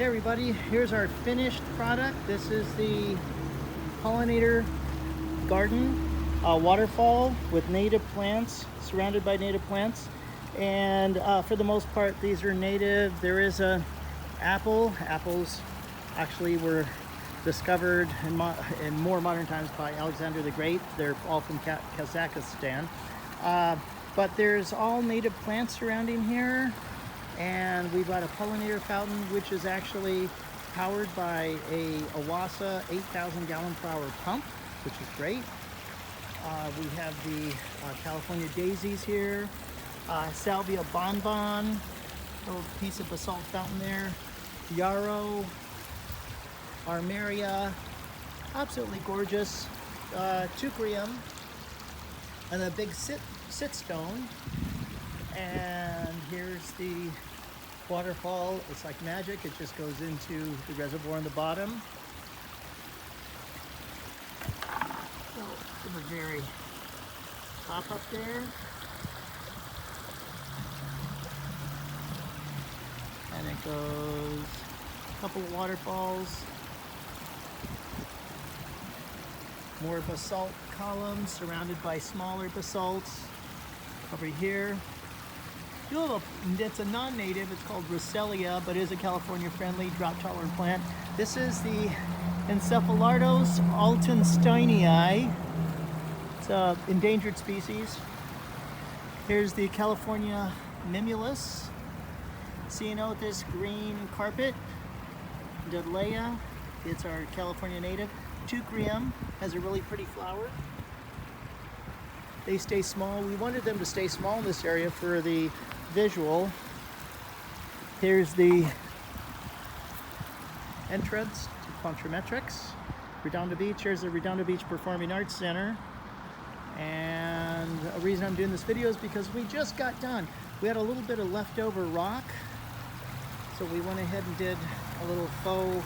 Okay everybody, here's our finished product. This is the pollinator garden, waterfall with native plants, surrounded by native plants. And for the most part, these are native. There is a apple. Apples actually were discovered in more modern times by Alexander the Great. They're all from Kazakhstan. But there's all native plants surrounding here. And we've got a pollinator fountain, which is actually powered by a oase 8,000 gallon per hour pump, which is great. We have the California daisies here, salvia bonbon, little piece of basalt fountain there, yarrow, armeria, absolutely gorgeous, teucrium, and a big sit stone. And here's the waterfall. It's like magic. It just goes into the reservoir on the bottom. So to the very top up there. And it goes a couple of waterfalls. More basalt columns surrounded by smaller basalts. Over here. It's a non-native, it's called Roselia, but is a California-friendly, drought-tolerant plant. This is the Encephalartos altensteinii. It's an endangered species. Here's the California mimulus, Ceanothus green carpet, Dudleya. It's our California native. Teucrium has a really pretty flower. They stay small. We wanted them to stay small in this area for the visual. Here's the entrance to Quantimetrix, Redondo Beach. Here's the Redondo Beach Performing Arts Center. And a reason I'm doing this video is because we just got done. We had a little bit of leftover rock, so we went ahead and did a little faux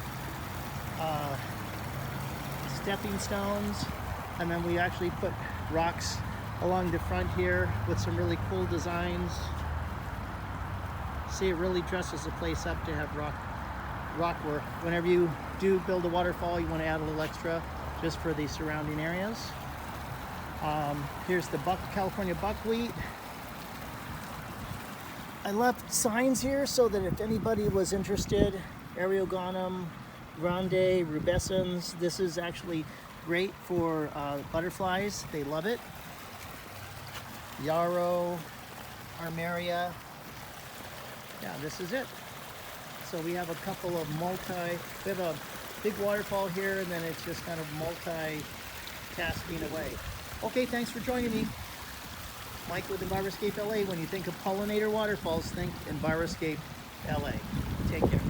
stepping stones, and then we actually put rocks along the front here with some really cool designs. See, it really dresses the place up to have rock work. Whenever you do build a waterfall, you want to add a little extra just for the surrounding areas. Here's the California buckwheat. I left signs here so that if anybody was interested, Eriogonum grande rubescens. This is actually great for butterflies. They love it. Yarrow, armeria. Yeah, this is it. So we have a couple of we have a big waterfall here, and then it's just kind of multi-tasking away. Okay, thanks for joining me. Mike with Enviroscape LA. When you think of pollinator waterfalls, think Enviroscape LA. Take care.